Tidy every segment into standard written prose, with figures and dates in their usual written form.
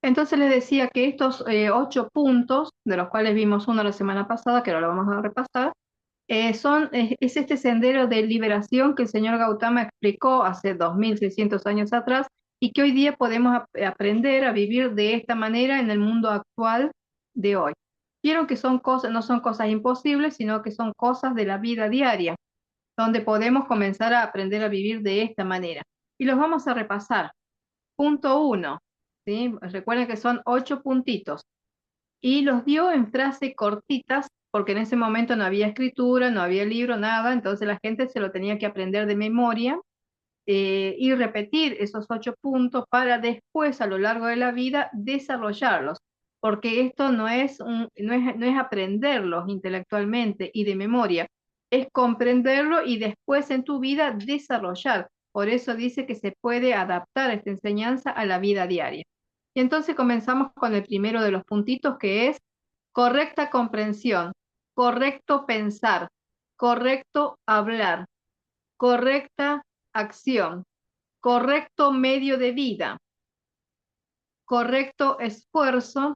Entonces les decía que estos 8 puntos, de los cuales vimos uno la semana pasada, que ahora lo vamos a repasar, es este sendero de liberación que el señor Gautama explicó hace 2600 años atrás y que hoy día podemos aprender a vivir de esta manera en el mundo actual de hoy. Vieron que son cosas, no son cosas imposibles, sino que son cosas de la vida diaria, donde podemos comenzar a aprender a vivir de esta manera. Y los vamos a repasar. Punto uno, ¿sí? Recuerden que son 8 puntitos y los dio en frases cortitas, porque en ese momento no había escritura, no había libro, nada, entonces la gente se lo tenía que aprender de memoria y repetir esos 8 puntos para después, a lo largo de la vida, desarrollarlos, porque esto no es aprenderlos intelectualmente y de memoria, es comprenderlo y después en tu vida desarrollar. Por eso dice que se puede adaptar esta enseñanza a la vida diaria. Y entonces comenzamos con el primero de los puntitos, que es correcta comprensión, correcto pensar, correcto hablar, correcta acción, correcto medio de vida, correcto esfuerzo,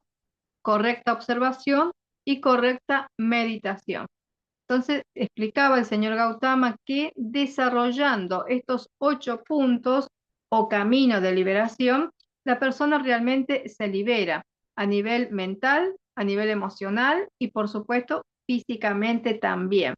correcta observación y correcta meditación. Entonces, explicaba el señor Gautama que desarrollando estos 8 puntos o camino de liberación, la persona realmente se libera a nivel mental, a nivel emocional y, por supuesto, físicamente también.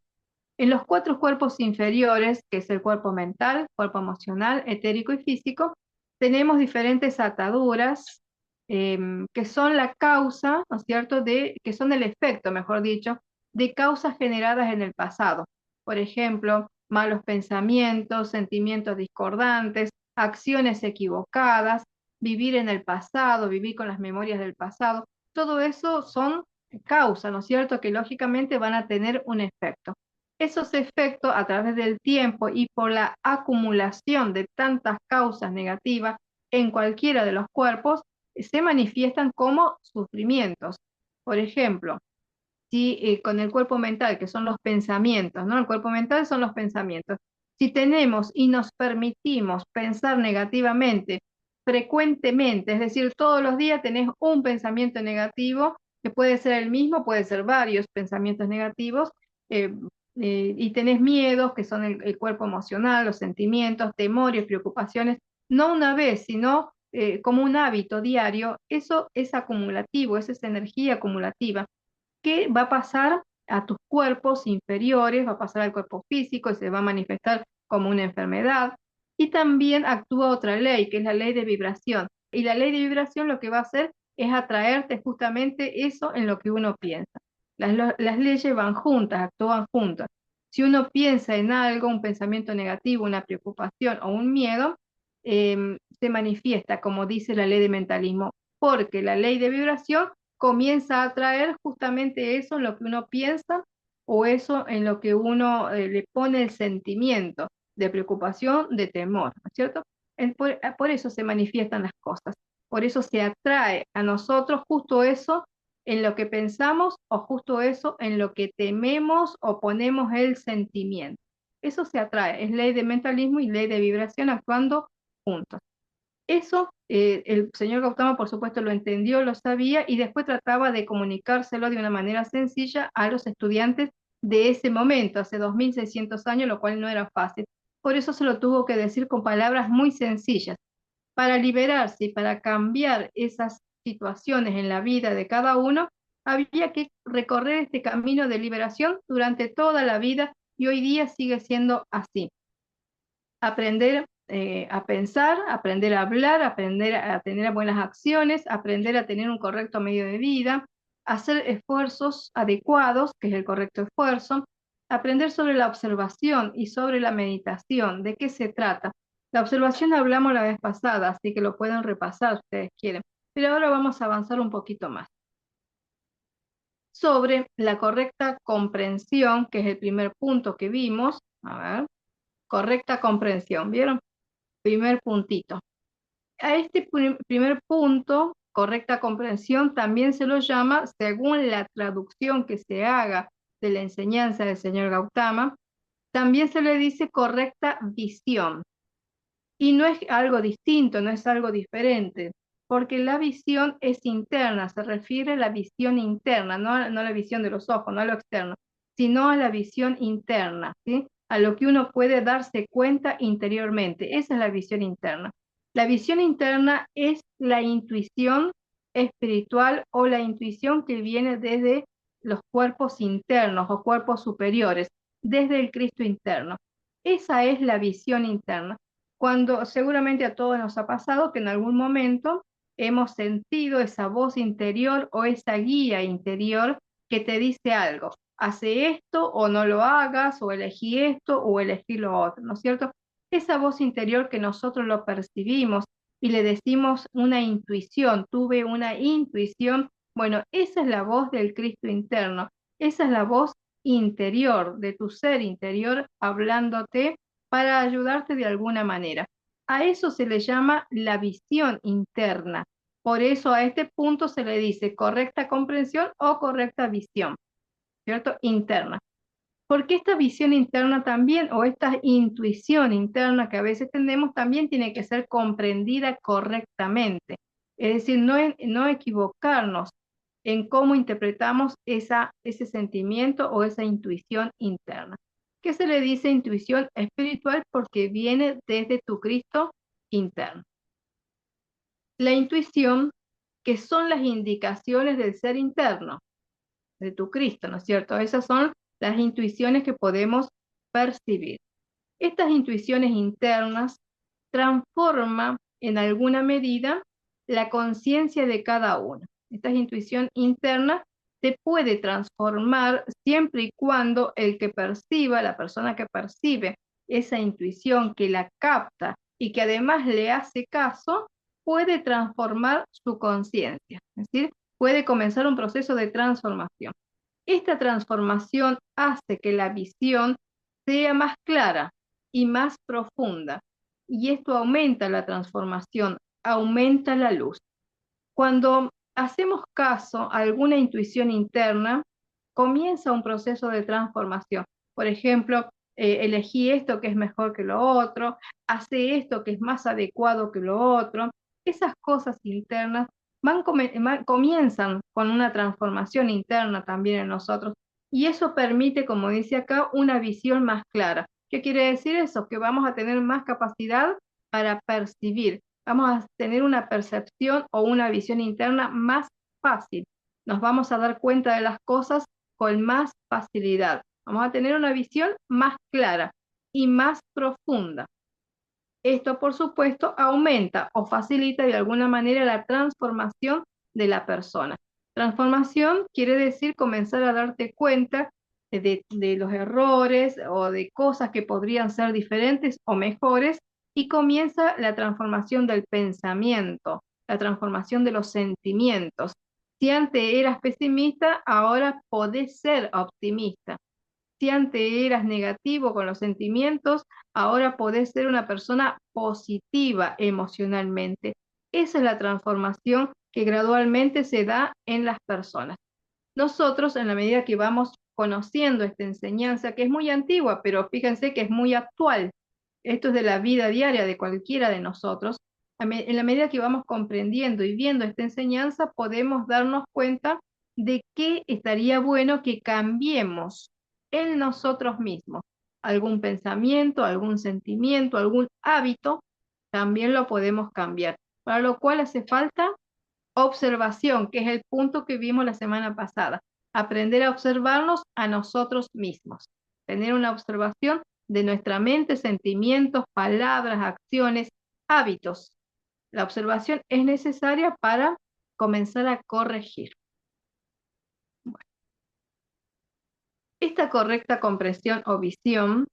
En los 4 cuerpos inferiores, que es el cuerpo mental, cuerpo emocional, etérico y físico, tenemos diferentes ataduras que son la causa, ¿no es cierto?, que son el efecto, mejor dicho, de causas generadas en el pasado. Por ejemplo, malos pensamientos, sentimientos discordantes, acciones equivocadas, vivir en el pasado, vivir con las memorias del pasado. Todo eso son causas, ¿no es cierto?, que lógicamente van a tener un efecto. Esos efectos a través del tiempo y por la acumulación de tantas causas negativas en cualquiera de los cuerpos se manifiestan como sufrimientos. Por ejemplo, si con el cuerpo mental, que son los pensamientos, ¿no? El cuerpo mental son los pensamientos. Si tenemos y nos permitimos pensar negativamente frecuentemente, es decir, todos los días tenés un pensamiento negativo, que puede ser el mismo, puede ser varios pensamientos negativos, eh, y tenés miedos, que son el cuerpo emocional, los sentimientos, temores, preocupaciones, no una vez, sino como un hábito diario, eso es acumulativo, esa es energía acumulativa que va a pasar a tus cuerpos inferiores, va a pasar al cuerpo físico y se va a manifestar como una enfermedad. Y también actúa otra ley, que es la ley de vibración. Y la ley de vibración lo que va a hacer es atraerte justamente eso en lo que uno piensa. Las leyes van juntas, actúan juntas. Si uno piensa en algo, un pensamiento negativo, una preocupación o un miedo, se manifiesta, como dice la ley de mentalismo, porque la ley de vibración comienza a atraer justamente eso en lo que uno piensa o eso en lo que uno le pone el sentimiento de preocupación, de temor, ¿no es cierto? Por eso se manifiestan las cosas, por eso se atrae a nosotros justo eso en lo que pensamos o justo eso en lo que tememos o ponemos el sentimiento. Eso se atrae, es ley de mentalismo y ley de vibración actuando juntos. Eso el señor Gautama, por supuesto, lo entendió, lo sabía y después trataba de comunicárselo de una manera sencilla a los estudiantes de ese momento, hace 2600 años, lo cual no era fácil. Por eso se lo tuvo que decir con palabras muy sencillas. Para liberarse y para cambiar esas situaciones en la vida de cada uno, había que recorrer este camino de liberación durante toda la vida y hoy día sigue siendo así. Aprender a pensar, aprender a hablar, aprender a tener buenas acciones, aprender a tener un correcto medio de vida, hacer esfuerzos adecuados, que es el correcto esfuerzo, aprender sobre la observación y sobre la meditación. ¿De qué se trata? La observación hablamos la vez pasada, así que lo pueden repasar si ustedes quieren. Pero ahora vamos a avanzar un poquito más. Sobre la correcta comprensión, que es el primer punto que vimos. A ver, correcta comprensión, ¿vieron? Primer puntito. A este primer punto, correcta comprensión, también se lo llama, según la traducción que se haga de la enseñanza del señor Gautama, también se le dice correcta visión. Y no es algo distinto, no es algo diferente, porque la visión es interna, se refiere a la visión interna, no a la visión de los ojos, no a lo externo, sino a la visión interna, ¿sí? A lo que uno puede darse cuenta interiormente. Esa es la visión interna. La visión interna es la intuición espiritual o la intuición que viene desde los cuerpos internos o cuerpos superiores, desde el Cristo interno. Esa es la visión interna. Cuando seguramente a todos nos ha pasado que en algún momento hemos sentido esa voz interior o esa guía interior que te dice algo. Hace esto o no lo hagas, o elegí esto o elegí lo otro, ¿no es cierto? Esa voz interior que nosotros lo percibimos y le decimos una intuición, tuve una intuición, bueno, esa es la voz del Cristo interno, esa es la voz interior, de tu ser interior, hablándote para ayudarte de alguna manera. A eso se le llama la visión interna. Por eso a este punto se le dice correcta comprensión o correcta visión, ¿cierto? Interna. Porque esta visión interna también, o esta intuición interna que a veces tenemos, también tiene que ser comprendida correctamente. Es decir, no equivocarnos en cómo interpretamos ese sentimiento o esa intuición interna. ¿Qué se le dice intuición espiritual? Porque viene desde tu Cristo interno. La intuición, que son las indicaciones del ser interno, de tu Cristo, ¿no es cierto? Esas son las intuiciones que podemos percibir. Estas intuiciones internas transforman en alguna medida la conciencia de cada uno. Esta intuición interna se puede transformar siempre y cuando el que perciba, la persona que percibe esa intuición, que la capta y que además le hace caso, puede transformar su conciencia, es decir, puede comenzar un proceso de transformación. Esta transformación hace que la visión sea más clara y más profunda, y esto aumenta la transformación, aumenta la luz. Cuando hacemos caso a alguna intuición interna, comienza un proceso de transformación. Por ejemplo, elegí esto que es mejor que lo otro, hace esto que es más adecuado que lo otro. Esas cosas internas comienzan con una transformación interna también en nosotros, y eso permite, como dice acá, una visión más clara. ¿Qué quiere decir eso? Que vamos a tener más capacidad para percibir, vamos a tener una percepción o una visión interna más fácil. Nos vamos a dar cuenta de las cosas con más facilidad. Vamos a tener una visión más clara y más profunda. Esto, por supuesto, aumenta o facilita de alguna manera la transformación de la persona. Transformación quiere decir comenzar a darte cuenta de los errores o de cosas que podrían ser diferentes o mejores, y comienza la transformación del pensamiento, la transformación de los sentimientos. Si antes eras pesimista, ahora podés ser optimista. Si antes eras negativo con los sentimientos, ahora podés ser una persona positiva emocionalmente. Esa es la transformación que gradualmente se da en las personas. Nosotros, en la medida que vamos conociendo esta enseñanza, que es muy antigua, pero fíjense que es muy actual, esto es de la vida diaria de cualquiera de nosotros, en la medida que vamos comprendiendo y viendo esta enseñanza, podemos darnos cuenta de que estaría bueno que cambiemos en nosotros mismos algún pensamiento, algún sentimiento, algún hábito, también lo podemos cambiar, para lo cual hace falta observación, que es el punto que vimos la semana pasada. Aprender a observarnos a nosotros mismos. Tener una observación de nuestra mente, sentimientos, palabras, acciones, hábitos. La observación es necesaria para comenzar a corregir. Bueno, esta correcta comprensión o visión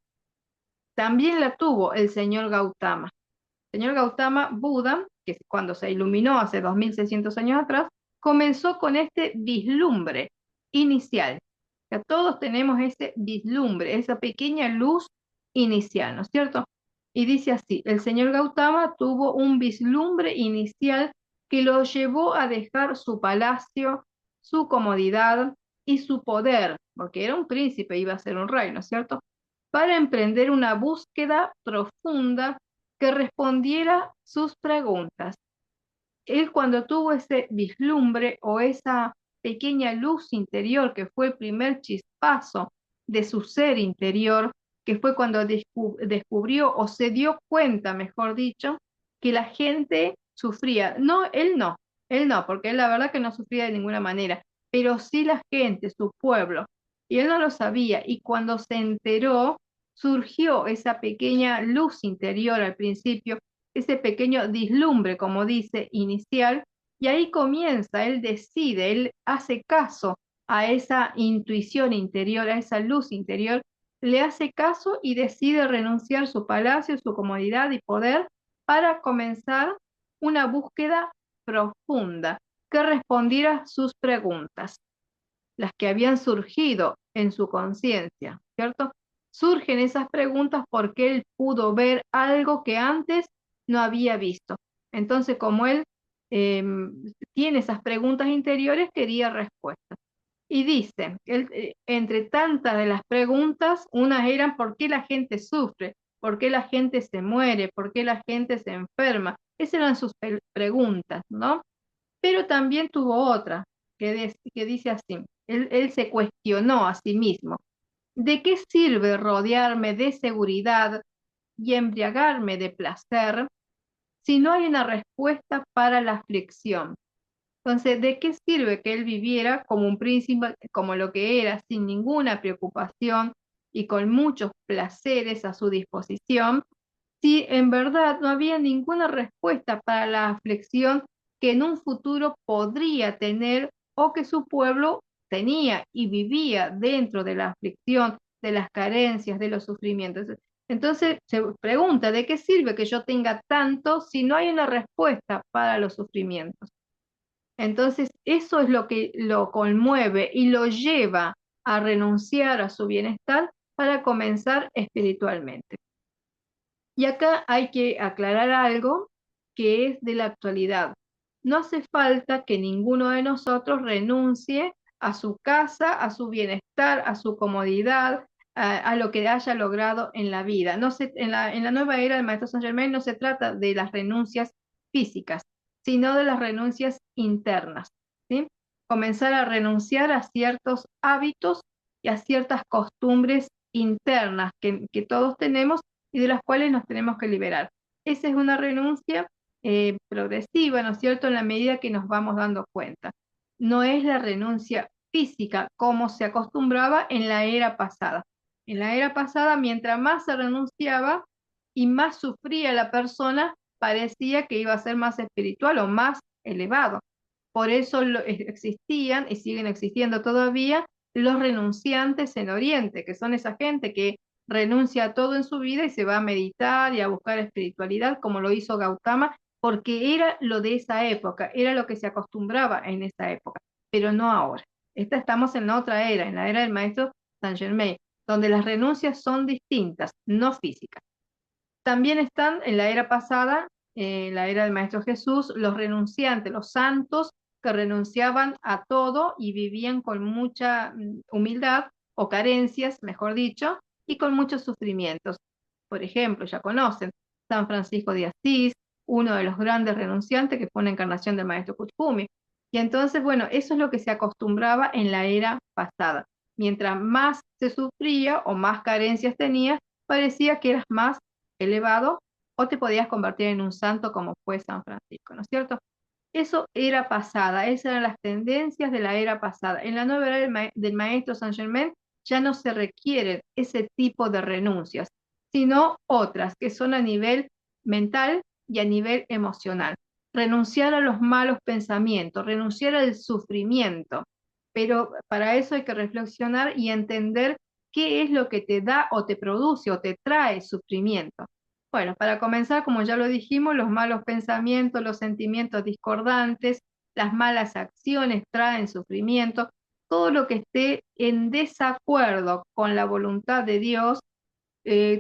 también la tuvo el señor Gautama. El señor Gautama Buda, que cuando se iluminó hace 2600 años atrás, comenzó con este vislumbre inicial. O sea, todos tenemos ese vislumbre, esa pequeña luz inicial, ¿no es cierto? Y dice así, el señor Gautama tuvo un vislumbre inicial que lo llevó a dejar su palacio, su comodidad y su poder, porque era un príncipe, iba a ser un rey, ¿no es cierto? Para emprender una búsqueda profunda que respondiera sus preguntas. él cuando tuvo ese vislumbre o esa pequeña luz interior que fue el primer chispazo de su ser interior, que fue cuando descubrió o se dio cuenta, mejor dicho, que la gente sufría. No, él no, porque él la verdad que no sufría de ninguna manera, pero sí la gente, su pueblo, y él no lo sabía, y cuando se enteró, surgió esa pequeña luz interior al principio, ese pequeño dislumbre, como dice, inicial, y ahí comienza, él decide, él hace caso a esa intuición interior, a esa luz interior, le hace caso y decide renunciar su palacio, su comodidad y poder para comenzar una búsqueda profunda que respondiera a sus preguntas, las que habían surgido en su conciencia, ¿cierto? Surgen esas preguntas porque él pudo ver algo que antes no había visto. Entonces, como él eh, tiene esas preguntas interiores, quería respuestas. Y dice, entre tantas de las preguntas, unas eran ¿por qué la gente sufre? ¿Por qué la gente se muere? ¿Por qué la gente se enferma? Esas eran sus preguntas, ¿no? Pero también tuvo otra que dice así, él se cuestionó a sí mismo, ¿de qué sirve rodearme de seguridad y embriagarme de placer si no hay una respuesta para la aflicción? Entonces, ¿de qué sirve que él viviera como un príncipe, como lo que era, sin ninguna preocupación y con muchos placeres a su disposición, si en verdad no había ninguna respuesta para la aflicción que en un futuro podría tener o que su pueblo tenía y vivía dentro de la aflicción, de las carencias, de los sufrimientos? Entonces se pregunta, ¿de qué sirve que yo tenga tanto si no hay una respuesta para los sufrimientos? Entonces eso es lo que lo conmueve y lo lleva a renunciar a su bienestar para comenzar espiritualmente. Y acá hay que aclarar algo que es de la actualidad. No hace falta que ninguno de nosotros renuncie a su casa, a su bienestar, a su comodidad, a lo que haya logrado en la vida. En la nueva era del Maestro Saint Germain no se trata de las renuncias físicas, sino de las renuncias internas, ¿sí? Comenzar a renunciar a ciertos hábitos y a ciertas costumbres internas que todos tenemos y de las cuales nos tenemos que liberar. Esa es una renuncia progresiva, ¿no es cierto?, en la medida que nos vamos dando cuenta. No es la renuncia física como se acostumbraba en la era pasada. En la era pasada, mientras más se renunciaba y más sufría la persona, parecía que iba a ser más espiritual o más elevado. Por eso existían y siguen existiendo todavía los renunciantes en Oriente, que son esa gente que renuncia a todo en su vida y se va a meditar y a buscar espiritualidad, como lo hizo Gautama, porque era lo de esa época, era lo que se acostumbraba en esa época, pero no ahora. Estamos en la otra era, en la era del maestro Saint Germain, donde las renuncias son distintas, no físicas. También están en la era pasada, la era del Maestro Jesús, los renunciantes, los santos que renunciaban a todo y vivían con mucha humildad o carencias, mejor dicho, y con muchos sufrimientos. Por ejemplo, ya conocen San Francisco de Asís, uno de los grandes renunciantes que fue una encarnación del Maestro Kuthumi. Y entonces, bueno, eso es lo que se acostumbraba en la era pasada. Mientras más se sufría o más carencias tenías, parecía que eras más elevado o te podías convertir en un santo como fue San Francisco, ¿no es cierto? Eso era pasada, esas eran las tendencias de la era pasada. En la nueva era del maestro Saint Germain ya no se requieren ese tipo de renuncias, sino otras que son a nivel mental y a nivel emocional. Renunciar a los malos pensamientos, renunciar al sufrimiento, pero para eso hay que reflexionar y entender qué es lo que te da o te produce o te trae sufrimiento. Bueno, para comenzar, como ya lo dijimos, los malos pensamientos, los sentimientos discordantes, las malas acciones traen sufrimiento, todo lo que esté en desacuerdo con la voluntad de Dios,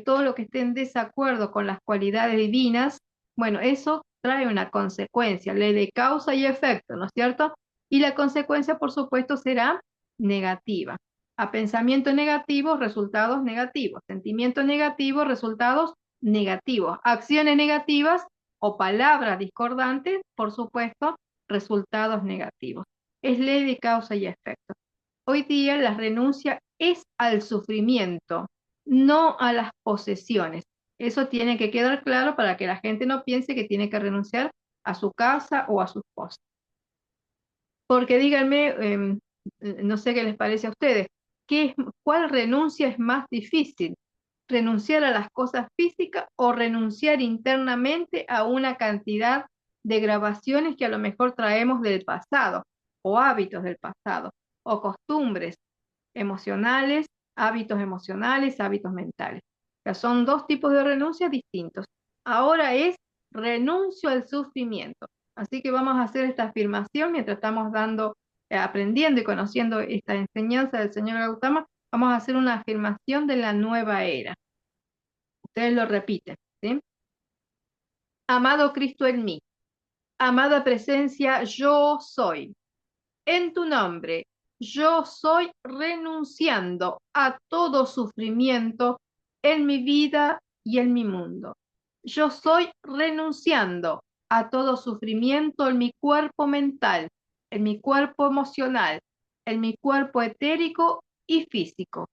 todo lo que esté en desacuerdo con las cualidades divinas, bueno, eso trae una consecuencia, ley de causa y efecto, ¿no es cierto? Y la consecuencia, por supuesto, será negativa. A pensamiento negativo, resultados negativos. Sentimientos negativos, resultados negativos. Acciones negativas, o palabras discordantes, por supuesto, resultados negativos. Es ley de causa y efecto. Hoy día la renuncia es al sufrimiento, no a las posesiones. Eso tiene que quedar claro para que la gente no piense que tiene que renunciar a su casa o a sus cosas. Porque díganme, no sé qué les parece a ustedes, ¿cuál renuncia es más difícil? ¿Renunciar a las cosas físicas o renunciar internamente a una cantidad de grabaciones que a lo mejor traemos del pasado, o hábitos del pasado, o costumbres emocionales, hábitos mentales? O sea, son dos tipos de renuncias distintos. Ahora es renuncio al sufrimiento. Así que vamos a hacer esta afirmación mientras estamos aprendiendo y conociendo esta enseñanza del señor Gautama. Vamos a hacer una afirmación de la nueva era. Ustedes lo repiten, ¿sí? Amado Cristo en mí, amada presencia, yo soy. En tu nombre, yo soy renunciando a todo sufrimiento en mi vida y en mi mundo. Yo soy renunciando a todo sufrimiento en mi cuerpo mental, en mi cuerpo emocional, en mi cuerpo etérico y físico.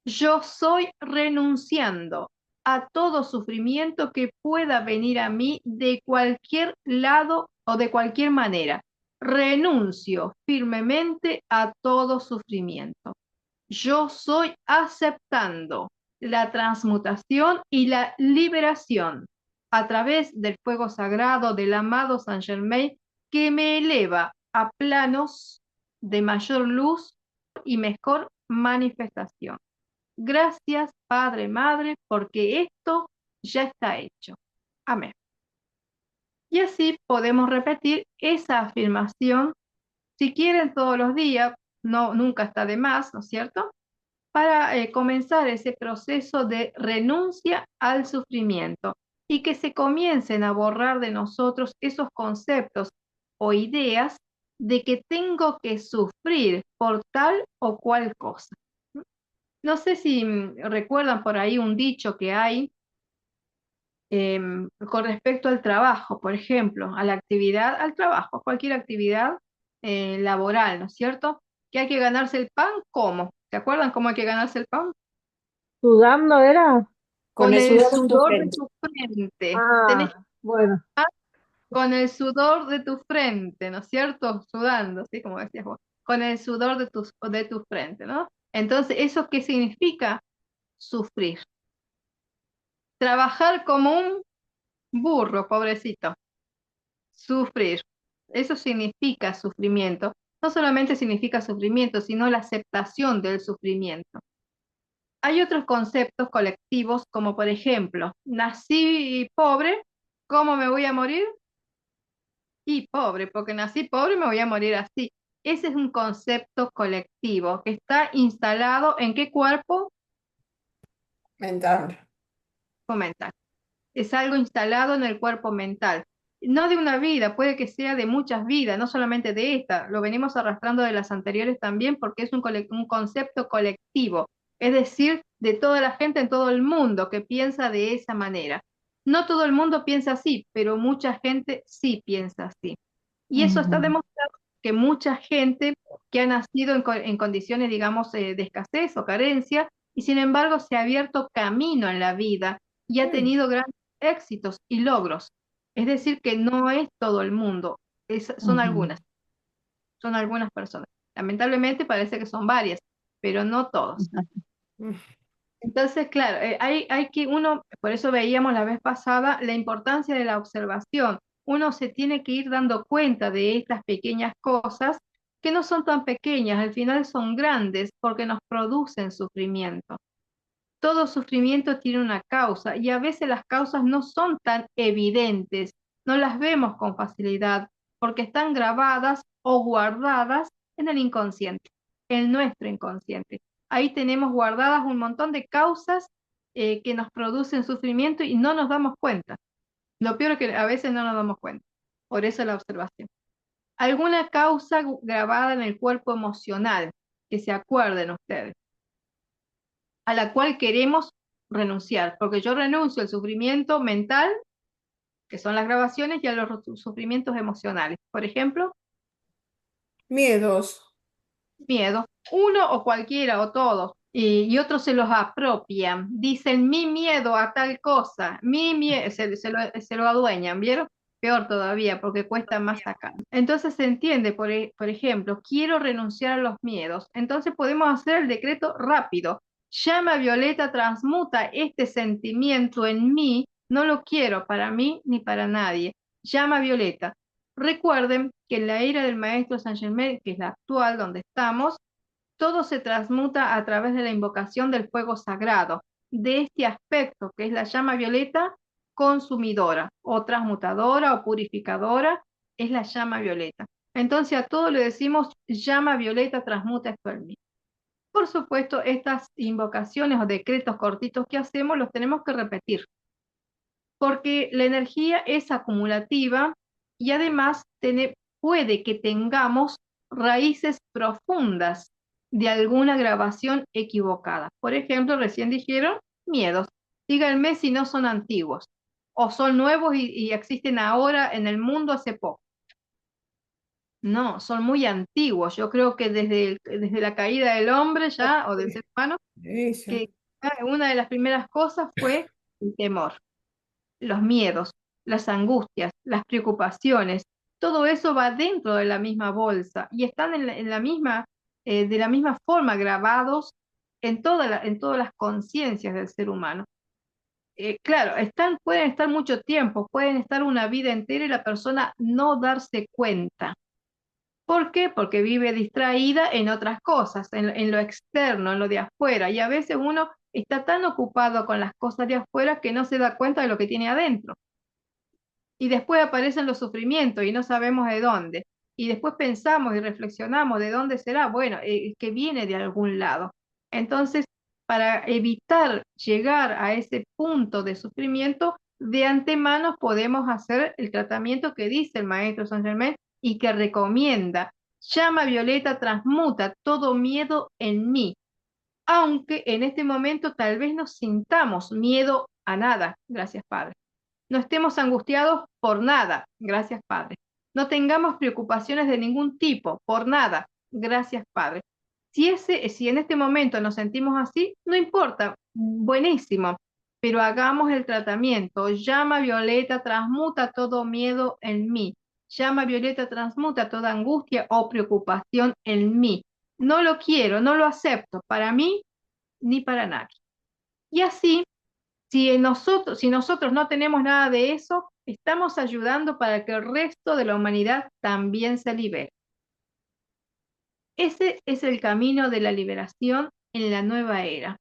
Yo soy renunciando a todo sufrimiento que pueda venir a mí de cualquier lado o de cualquier manera. Renuncio firmemente a todo sufrimiento. Yo soy aceptando la transmutación y la liberación a través del fuego sagrado del amado Saint Germain, que me eleva a planos de mayor luz y mejor manifestación. Gracias, Padre, Madre, porque esto ya está hecho. Amén. Y así podemos repetir esa afirmación, si quieren, todos los días, no, nunca está de más, ¿no es cierto? Para comenzar ese proceso de renuncia al sufrimiento y que se comiencen a borrar de nosotros esos conceptos o ideas de que tengo que sufrir por tal o cual cosa. No sé si recuerdan por ahí un dicho que hay con respecto al trabajo, por ejemplo, a la actividad, al trabajo, cualquier actividad laboral, ¿no es cierto? Que hay que ganarse el pan, ¿cómo? ¿Se acuerdan cómo hay que ganarse el pan? ¿Sudando era? Con Con el el sudor de tu sudor de frente. tu frente. Tenés Ah, bueno. con el sudor de tu frente, ¿no es cierto? Sudando, ¿sí? Como decías vos. Con el sudor de tu frente, ¿no? Entonces, ¿eso qué significa? Sufrir. Trabajar como un burro, pobrecito. Sufrir. Eso significa sufrimiento. No solamente significa sufrimiento, sino la aceptación del sufrimiento. Hay otros conceptos colectivos, como por ejemplo, nací pobre, ¿cómo me voy a morir? Y pobre, porque nací pobre y me voy a morir así. Ese es un concepto colectivo que está instalado en qué cuerpo Mental. mental. Es algo instalado en el cuerpo mental. No de una vida, puede que sea de muchas vidas, no solamente de esta. Lo venimos arrastrando de las anteriores también porque es un concepto colectivo, es decir, de toda la gente en todo el mundo que piensa de esa manera. No todo el mundo piensa así, pero mucha gente sí piensa así. Y eso está Ujú. demostrado que mucha gente que ha nacido en condiciones, digamos, de escasez o carencia, y sin embargo se ha abierto camino en la vida y ha Mm, tenido grandes éxitos y logros. Es decir, que no es todo el mundo, Ujú. son algunas personas. Lamentablemente parece que son varias, pero no todos. mm. Entonces, claro, por eso veíamos la vez pasada la importancia de la observación. Uno se tiene que ir dando cuenta de estas pequeñas cosas que no son tan pequeñas, al final son grandes porque nos producen sufrimiento. Todo sufrimiento tiene una causa y a veces las causas no son tan evidentes, no las vemos con facilidad porque están grabadas o guardadas en el inconsciente, en nuestro inconsciente. Ahí tenemos guardadas un montón de causas que nos producen sufrimiento y no nos damos cuenta. Lo peor es que a veces no nos damos cuenta. Por eso la observación. Alguna causa grabada en el cuerpo emocional, que se acuerden ustedes a la cual queremos renunciar, porque yo renuncio al sufrimiento mental que son las grabaciones, y a los sufrimientos emocionales. Por ejemplo, Miedos. miedo, uno o cualquiera o todos, y otros se los apropian, dicen mi miedo a tal cosa, mi miedo, se lo adueñan, ¿vieron? Peor todavía, porque cuesta más sacar. Entonces se entiende, por ejemplo, quiero renunciar a los miedos. Entonces podemos hacer el decreto rápido. Llama Violeta, transmuta este sentimiento en mí, no lo quiero para mí ni para nadie. Llama Violeta. Recuerden que en la era del maestro Saint Germain, que es la actual donde estamos, todo se transmuta a través de la invocación del fuego sagrado, de este aspecto que es la llama violeta consumidora o transmutadora o purificadora, es la llama violeta. Entonces a todo le decimos llama violeta, transmuta esto en mí. Por supuesto, estas invocaciones o decretos cortitos que hacemos los tenemos que repetir, porque la energía es acumulativa y además puede que tengamos raíces profundas de alguna grabación equivocada. Por ejemplo, recién dijeron miedos. Díganme si no son antiguos o son nuevos y existen ahora en el mundo hace poco. No, son muy antiguos. Yo creo que desde la caída del hombre ya o del ser humano, Ella. que una de las primeras cosas fue el temor, los miedos, las angustias, las preocupaciones, todo eso va dentro de la misma bolsa y están en la misma, de la misma forma grabados en todas las conciencias del ser humano. Claro, pueden estar mucho tiempo, pueden estar una vida entera y la persona no darse cuenta. ¿Por qué? Porque vive distraída en otras cosas, en lo externo, en lo de afuera, y a veces uno está tan ocupado con las cosas de afuera que no se da cuenta de lo que tiene adentro. Y después aparecen los sufrimientos y no sabemos de dónde. Y después pensamos y reflexionamos de dónde será. Bueno, que viene de algún lado. Entonces, para evitar llegar a ese punto de sufrimiento, de antemano podemos hacer el tratamiento que dice el maestro Saint Germain y que recomienda. Llama violeta, transmuta todo miedo en mí. Aunque en este momento tal vez nos sintamos miedo a nada. Gracias, Padre. No estemos angustiados por nada, gracias Padre. No tengamos preocupaciones de ningún tipo, por nada, gracias Padre. Si en este momento nos sentimos así, no importa, buenísimo, pero hagamos el tratamiento. Llama Violeta, transmuta todo miedo en mí. Llama Violeta, transmuta toda angustia o preocupación en mí. No lo quiero, no lo acepto, para mí ni para nadie. Y así si nosotros no tenemos nada de eso, estamos ayudando para que el resto de la humanidad también se libere. Ese es el camino de la liberación en la nueva era,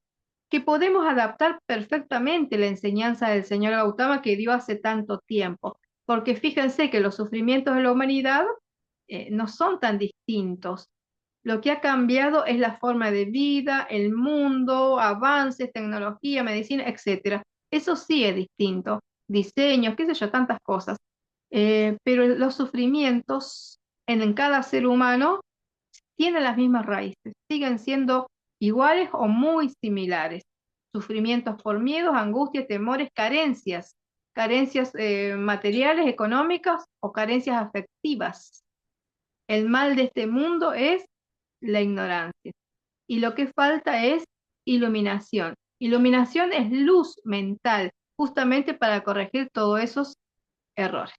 que podemos adaptar perfectamente la enseñanza del señor Gautama que dio hace tanto tiempo, porque fíjense que los sufrimientos de la humanidad no son tan distintos. Lo que ha cambiado es la forma de vida, el mundo, avances, tecnología, medicina, etcétera. Eso sí es distinto. Diseños, qué sé yo, tantas cosas. Pero los sufrimientos en cada ser humano tienen las mismas raíces, siguen siendo iguales o muy similares. Sufrimientos por miedos, angustias, temores, carencias, carencias materiales, económicas o carencias afectivas. El mal de este mundo es la ignorancia. Y lo que falta es iluminación. Iluminación es luz mental, justamente para corregir todos esos errores.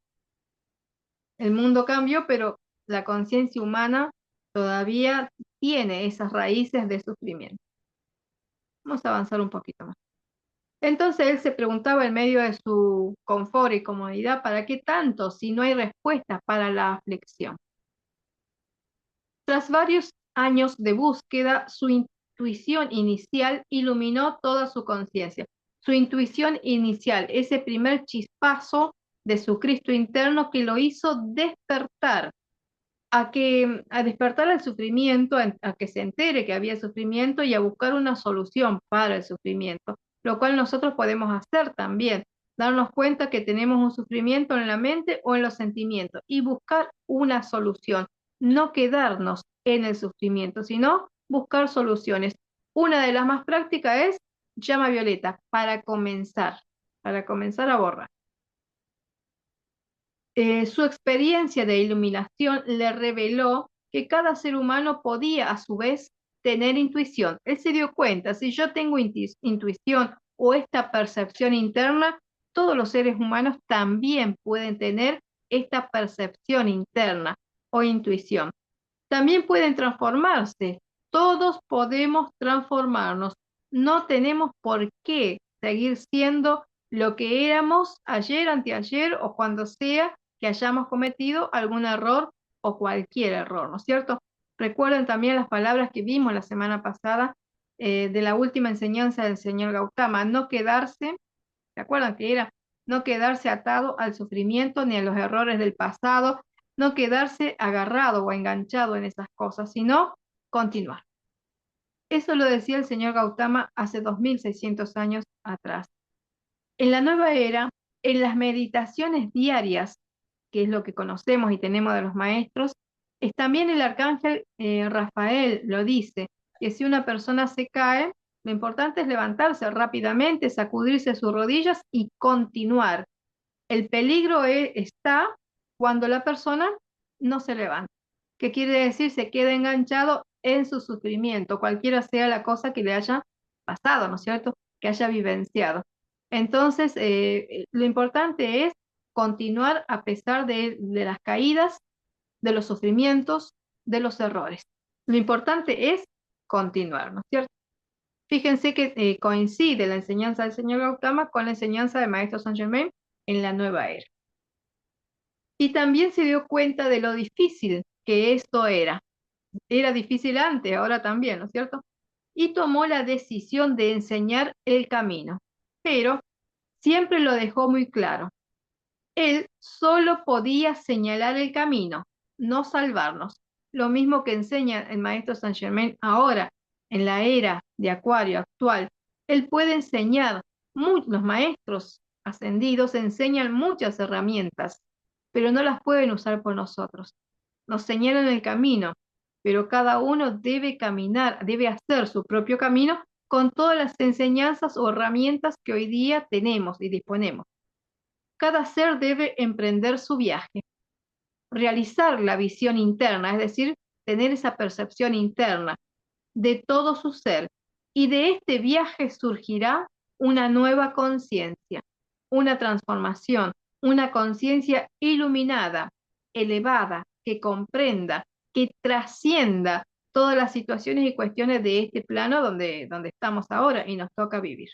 El mundo cambió, pero la conciencia humana todavía tiene esas raíces de sufrimiento. Vamos a avanzar un poquito más. Entonces él se preguntaba en medio de su confort y comodidad, ¿para qué tanto si no hay respuesta para la aflicción? Tras varios años de búsqueda, su intuición inicial iluminó toda su conciencia. Su intuición inicial, ese primer chispazo de su Cristo interno que lo hizo despertar, a despertar al sufrimiento, a que se entere que había sufrimiento y a buscar una solución para el sufrimiento, lo cual nosotros podemos hacer también, darnos cuenta que tenemos un sufrimiento en la mente o en los sentimientos y buscar una solución, no quedarnos en el sufrimiento, sino buscar soluciones. Una de las más prácticas es llama violeta para comenzar a borrar. Su experiencia de iluminación le reveló que cada ser humano podía a su vez tener intuición. Él se dio cuenta, si yo tengo intuición o esta percepción interna, todos los seres humanos también pueden tener esta percepción interna o intuición. También pueden transformarse. Todos podemos transformarnos. No tenemos por qué seguir siendo lo que éramos ayer, anteayer o cuando sea que hayamos cometido algún error o cualquier error, ¿no es cierto? Recuerden también las palabras que vimos la semana pasada de la última enseñanza del señor Gautama, no quedarse, ¿se acuerdan que era? No quedarse atado al sufrimiento ni a los errores del pasado, no quedarse agarrado o enganchado en esas cosas, sino continuar. Eso lo decía el señor Gautama hace 2600 años atrás. En la nueva era, en las meditaciones diarias, que es lo que conocemos y tenemos de los maestros, es también el arcángel Rafael lo dice, que si una persona se cae, lo importante es levantarse rápidamente, sacudirse sus rodillas y continuar. El peligro está cuando la persona no se levanta. ¿Qué quiere decir? Se queda enganchado en su sufrimiento, cualquiera sea la cosa que le haya pasado, ¿no es cierto? Que haya vivenciado. Entonces, lo importante es continuar a pesar de las caídas, de los sufrimientos, de los errores. Lo importante es continuar, ¿no es cierto? Fíjense que coincide la enseñanza del señor Gautama con la enseñanza del maestro Saint Germain en la nueva era. Y también se dio cuenta de lo difícil que esto era. Era difícil antes, ahora también, ¿no es cierto? Y tomó la decisión de enseñar el camino, pero siempre lo dejó muy claro. Él solo podía señalar el camino, no salvarnos. Lo mismo que enseña el maestro Saint Germain ahora, en la era de Acuario actual. Él puede enseñar, los maestros ascendidos enseñan muchas herramientas, pero no las pueden usar por nosotros. Nos señalan el camino, pero cada uno debe caminar, debe hacer su propio camino con todas las enseñanzas o herramientas que hoy día tenemos y disponemos. Cada ser debe emprender su viaje, realizar la visión interna, es decir, tener esa percepción interna de todo su ser. Y de este viaje surgirá una nueva conciencia, una transformación, una conciencia iluminada, elevada, que comprenda, que trascienda todas las situaciones y cuestiones de este plano donde estamos ahora y nos toca vivir.